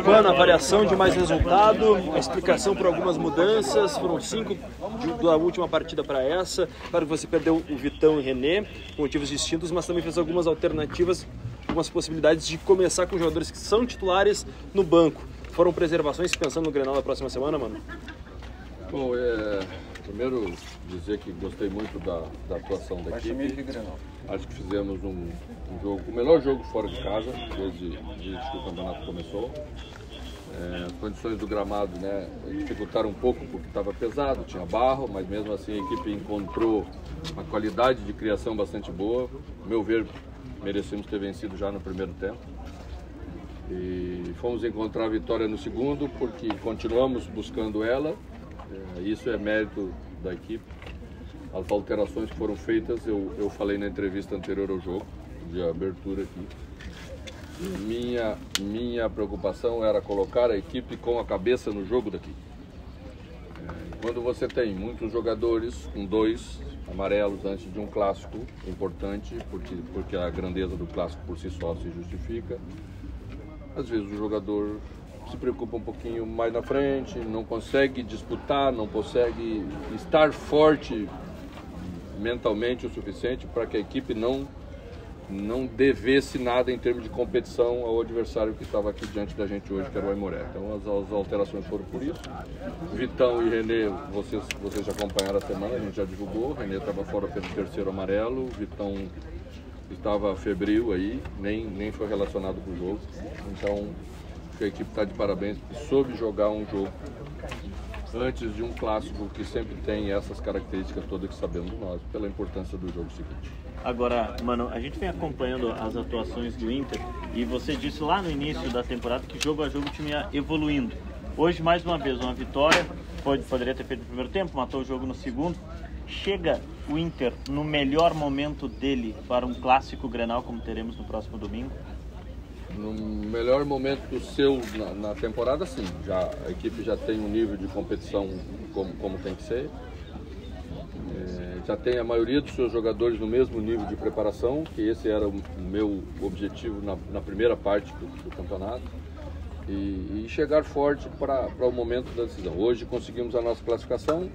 Mano, a variação de mais resultado, a explicação por algumas mudanças, foram 5 da última partida para essa. Claro que você perdeu o Vitão e o René, por motivos distintos, mas também fez algumas alternativas, algumas possibilidades de começar com jogadores que são titulares no banco. Foram preservações pensando no Grenal da próxima semana, mano? Bom, primeiro dizer que gostei muito da atuação da equipe. Acho que fizemos um jogo, o melhor jogo fora de casa, desde que o campeonato começou. As condições do gramado, né, dificultaram um pouco porque estava pesado, tinha barro, mas mesmo assim a equipe encontrou uma qualidade de criação bastante boa. A meu ver, merecemos ter vencido já no primeiro tempo. E fomos encontrar a vitória no segundo porque continuamos buscando ela. Isso é mérito da equipe. As alterações que foram feitas, eu falei na entrevista anterior ao jogo, de abertura aqui. Minha preocupação era colocar a equipe com a cabeça no jogo daqui. Quando você tem muitos jogadores, com 2 amarelos antes de um clássico importante, porque a grandeza do clássico por si só se justifica, às vezes o jogador se preocupa um pouquinho mais na frente, não consegue disputar, não consegue estar forte mentalmente o suficiente para que a equipe não devesse nada em termos de competição ao adversário que estava aqui diante da gente hoje, que era o Aimoré. Então as alterações foram por isso. Vitão e René, vocês já acompanharam a semana, a gente já divulgou. O René estava fora pelo terceiro amarelo, o Vitão estava febril aí, nem foi relacionado com o jogo. Então a equipe está de parabéns, soube jogar um jogo antes de um clássico que sempre tem essas características todas que sabemos nós, pela importância do jogo seguinte. Agora, mano, a gente vem acompanhando as atuações do Inter e você disse lá no início da temporada que jogo a jogo o time ia evoluindo. Hoje, mais uma vez, uma vitória, poderia ter feito no primeiro tempo, matou o jogo no segundo. Chega o Inter no melhor momento dele para um clássico Grenal como teremos no próximo domingo? No melhor momento seu na temporada, sim. A equipe já tem um nível de competição como tem que ser. Já tem a maioria dos seus jogadores no mesmo nível de preparação, que esse era o meu objetivo na primeira parte do campeonato. E chegar forte para o momento da decisão. Hoje conseguimos a nossa classificação.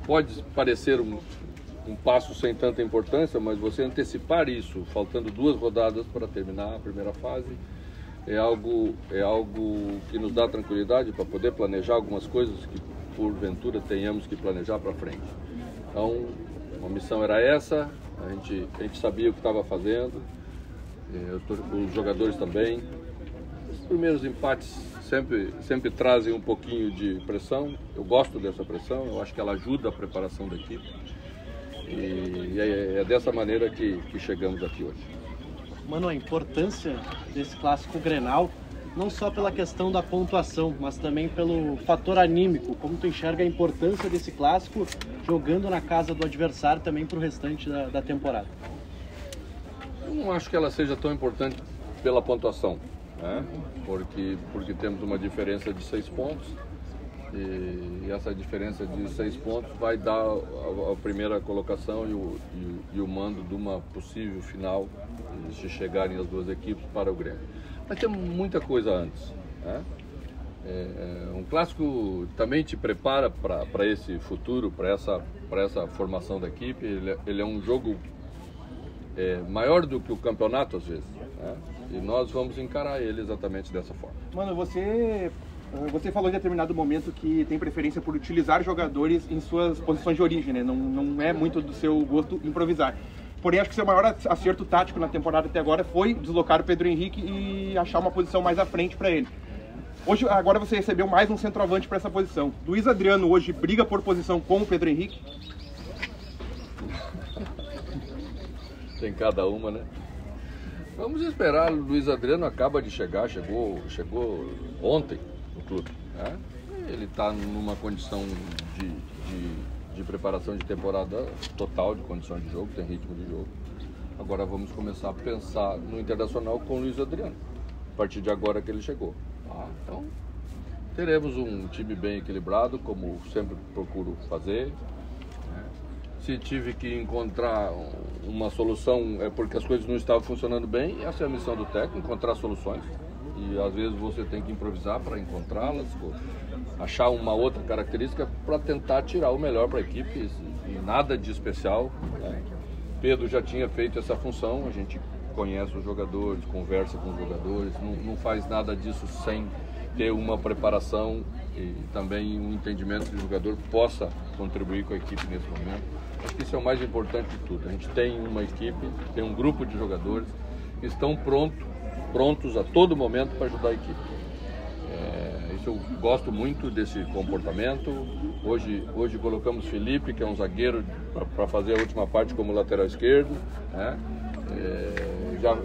Pode parecer um passo sem tanta importância, mas você antecipar isso, faltando 2 rodadas para terminar a primeira fase, é algo que nos dá tranquilidade para poder planejar algumas coisas que porventura tenhamos que planejar para frente. Então, a missão era essa, a gente sabia o que estava fazendo, os jogadores também. Os primeiros empates sempre trazem um pouquinho de pressão, eu gosto dessa pressão, eu acho que ela ajuda a preparação da equipe. E é dessa maneira que chegamos aqui hoje. Mano, a importância desse clássico Grenal, não só pela questão da pontuação, mas também pelo fator anímico. Como tu enxerga a importância desse clássico jogando na casa do adversário também para o restante da temporada? Eu não acho que ela seja tão importante pela pontuação, né? Porque temos uma diferença de 6 pontos. E essa diferença de 6 pontos vai dar a primeira colocação e o mando de uma possível final, se chegarem as 2 equipes para o Grêmio. Mas tem muita coisa antes, né? Um clássico também te prepara para esse futuro, para essa formação da equipe. Ele é um jogo maior do que o campeonato às vezes, né? E nós vamos encarar ele exatamente dessa forma. Mano, você falou em determinado momento que tem preferência por utilizar jogadores em suas posições de origem, né? Não é muito do seu gosto improvisar. Porém, acho que seu maior acerto tático na temporada até agora foi deslocar o Pedro Henrique e achar uma posição mais à frente para ele. Agora você recebeu mais um centroavante para essa posição. Luiz Adriano hoje briga por posição com o Pedro Henrique? Tem cada uma, né? Vamos esperar. O Luiz Adriano acaba de chegar, chegou ontem no clube, né? Ele está numa condição de preparação de temporada total, de condições de jogo, tem ritmo de jogo. Agora vamos começar a pensar no Internacional com o Luiz Adriano, a partir de agora que ele chegou. Então, teremos um time bem equilibrado, como sempre procuro fazer, né? Se tive que encontrar uma solução é porque as coisas não estavam funcionando bem, essa é a missão do técnico, encontrar soluções. E às vezes você tem que improvisar para encontrá-las, achar uma outra característica para tentar tirar o melhor para a equipe, e nada de especial, né? Pedro já tinha feito essa função, a gente conhece os jogadores, conversa com os jogadores, não faz nada disso sem ter uma preparação e também um entendimento que o jogador possa contribuir com a equipe nesse momento. Acho que isso é o mais importante de tudo. A gente tem uma equipe, tem um grupo de jogadores que estão prontos a todo momento para ajudar a equipe. Isso eu gosto muito desse comportamento. Hoje colocamos Felipe, que é um zagueiro, para fazer a última parte como lateral esquerdo, né?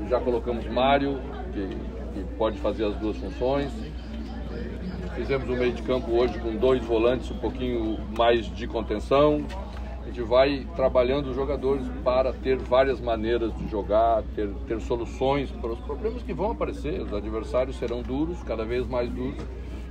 Já colocamos Mário, que pode fazer as duas funções. Fizemos um meio de campo hoje com 2 volantes, um pouquinho mais de contenção. A gente vai trabalhando os jogadores para ter várias maneiras de jogar, ter soluções para os problemas que vão aparecer. Os adversários serão duros, cada vez mais duros,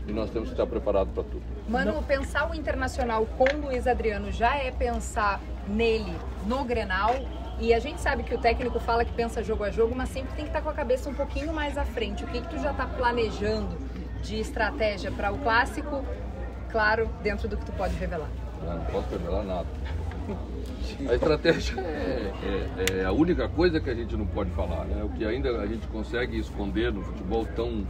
e nós temos que estar preparados para tudo. Mano, pensar o Internacional com o Luiz Adriano já é pensar nele, no Grenal, e a gente sabe que o técnico fala que pensa jogo a jogo, mas sempre tem que estar com a cabeça um pouquinho mais à frente. O que tu já está planejando de estratégia para o Clássico? Claro, dentro do que tu pode revelar. Não posso revelar nada. A estratégia é a única coisa que a gente não pode falar, né? O que ainda a gente consegue esconder no futebol tão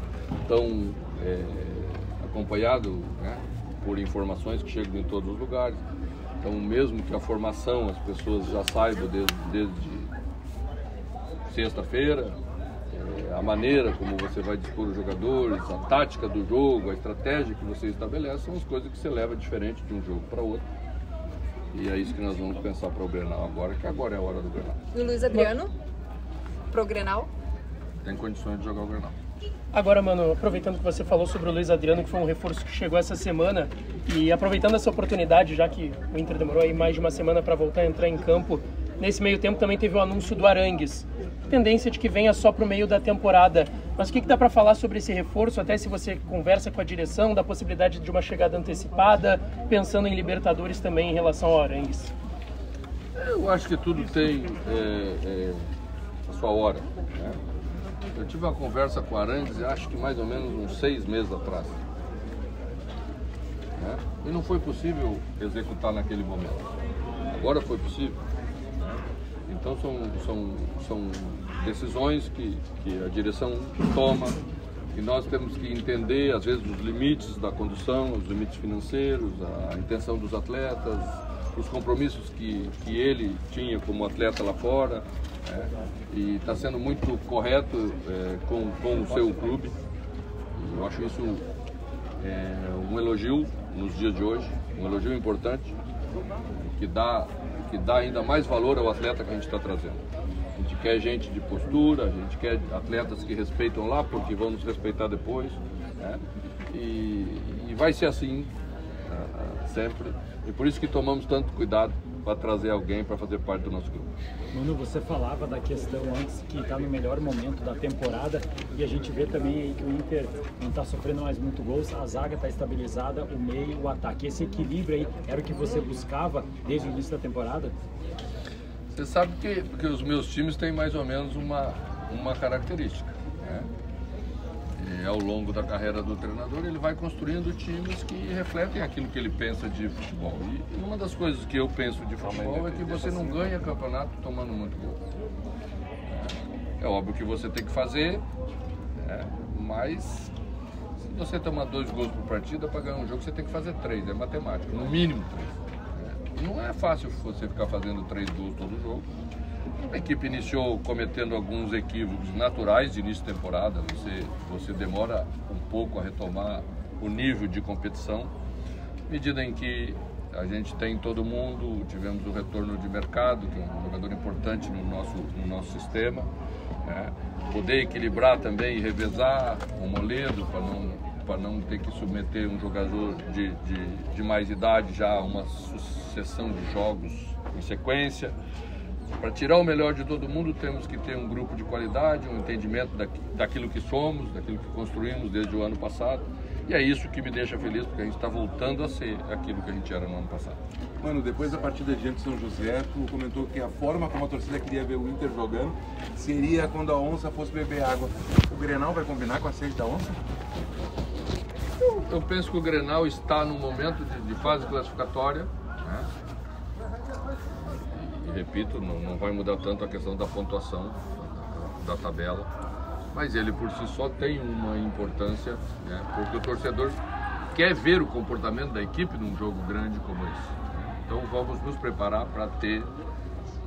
acompanhado, né, por informações que chegam em todos os lugares. Então, mesmo que a formação as pessoas já saibam desde sexta-feira, a maneira como você vai dispor os jogadores, a tática do jogo, a estratégia que você estabelece, são as coisas que você leva diferente de um jogo para outro. E é isso que nós vamos pensar para o Grenal agora, que agora é a hora do Grenal. E o Luiz Adriano, pro Grenal? Tem condições de jogar o Grenal. Agora, mano, aproveitando que você falou sobre o Luiz Adriano, que foi um reforço que chegou essa semana, e aproveitando essa oportunidade, já que o Inter demorou aí mais de uma semana para voltar a entrar em campo, nesse meio tempo também teve o anúncio do Arangues. Tendência de que venha só para o meio da temporada. Mas o que dá para falar sobre esse reforço, até se você conversa com a direção, da possibilidade de uma chegada antecipada, pensando em Libertadores também em relação ao Arangues? Eu acho que tudo tem a sua hora, né? Eu tive uma conversa com o Arangues, acho que mais ou menos uns 6 meses atrás, né? E não foi possível executar naquele momento. Agora foi possível. Então são decisões que a direção toma, e nós temos que entender, às vezes, os limites da condução, os limites financeiros, a intenção dos atletas, os compromissos que ele tinha como atleta lá fora, né? E está sendo muito correto com o seu clube. Eu acho isso um elogio nos dias de hoje, um elogio importante, que dá ainda mais valor ao atleta que a gente está trazendo. A gente quer gente de postura, a gente quer atletas que respeitam lá, porque vão nos respeitar depois, né? E vai ser assim sempre. E por isso que tomamos tanto cuidado para trazer alguém para fazer parte do nosso grupo. Mano, você falava da questão antes que está no melhor momento da temporada, e a gente vê também aí que o Inter não está sofrendo mais muito gols, a zaga está estabilizada, o meio, o ataque. Esse equilíbrio aí era o que você buscava desde o início da temporada? Você sabe que os meus times têm mais ou menos uma característica, né? E ao longo da carreira do treinador, ele vai construindo times que refletem aquilo que ele pensa de futebol. E uma das coisas que eu penso de futebol é que você não ganha campeonato tomando muito gol. É óbvio que você tem que fazer, mas se você tomar 2 gols por partida, para ganhar um jogo você tem que fazer 3, é matemática, no mínimo 3. Não é fácil você ficar fazendo 3 gols todo jogo. A equipe iniciou cometendo alguns equívocos naturais de início de temporada. Você demora um pouco a retomar o nível de competição. À medida em que a gente tem todo mundo, tivemos o retorno de mercado, que é um jogador importante no nosso sistema, né? Poder equilibrar também e revezar o Moledo para não ter que submeter um jogador de mais idade já a uma sucessão de jogos em sequência. Para tirar o melhor de todo mundo, temos que ter um grupo de qualidade, um entendimento daquilo que somos, daquilo que construímos desde o ano passado. E é isso que me deixa feliz, porque a gente está voltando a ser aquilo que a gente era no ano passado. Mano, depois da partida diante de São José, tu comentou que a forma como a torcida queria ver o Inter jogando seria quando a onça fosse beber água. O Grenal vai combinar com a sede da onça? Eu penso que o Grenal está num momento de fase classificatória, né? E repito, não vai mudar tanto a questão da pontuação da tabela, mas ele por si só tem uma importância, né? Porque o torcedor quer ver o comportamento da equipe num jogo grande como esse. Então vamos nos preparar para ter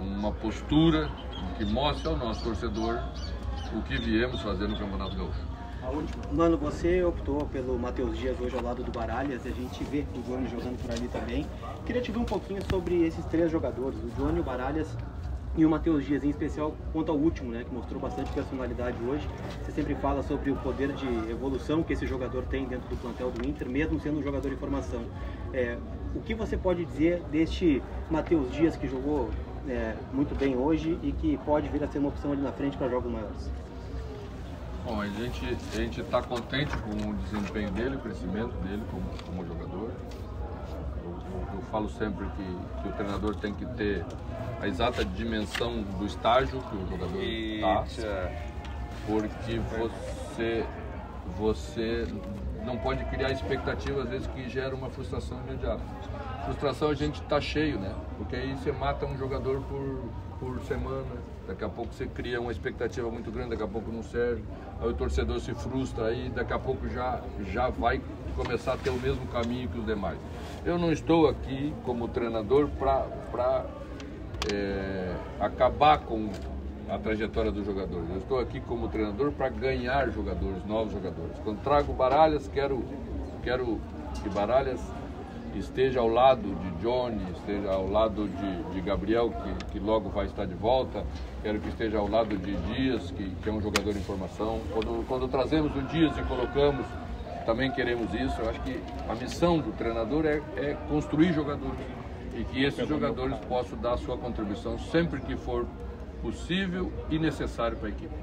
uma postura que mostre ao nosso torcedor o que viemos fazer no Campeonato Gaúcho. Mano, você optou pelo Matheus Dias hoje ao lado do Baralhas, e a gente vê o Johnny jogando por ali também. Queria te ver um pouquinho sobre esses três jogadores, o Johnny, o Baralhas e o Matheus Dias, em especial quanto ao último, né, que mostrou bastante personalidade hoje. Você sempre fala sobre o poder de evolução que esse jogador tem dentro do plantel do Inter, mesmo sendo um jogador em formação. O que você pode dizer deste Matheus Dias que jogou muito bem hoje e que pode vir a ser uma opção ali na frente para jogos maiores? Bom, a gente está contente com o desempenho dele, o crescimento dele como jogador. Eu falo sempre que o treinador tem que ter a exata dimensão do estágio que o jogador está, porque você não pode criar expectativa, às vezes, que gera uma frustração imediata. Frustração a gente está cheio, né? Porque aí você mata um jogador por semana, daqui a pouco você cria uma expectativa muito grande, daqui a pouco não serve, aí o torcedor se frustra, aí daqui a pouco já vai começar a ter o mesmo caminho que os demais. Eu não estou aqui como treinador para acabar com a trajetória dos jogadores. Eu estou aqui como treinador para ganhar jogadores, novos jogadores. Quando trago Baralhas, quero que Baralhas esteja ao lado de Johnny, esteja ao lado de Gabriel, que logo vai estar de volta. Quero que esteja ao lado de Dias, que é um jogador em formação. Quando trazemos o Dias e colocamos, também queremos isso. Eu acho que a missão do treinador é construir jogadores e que esses jogadores possam dar a sua contribuição sempre que for possível e necessário para a equipe.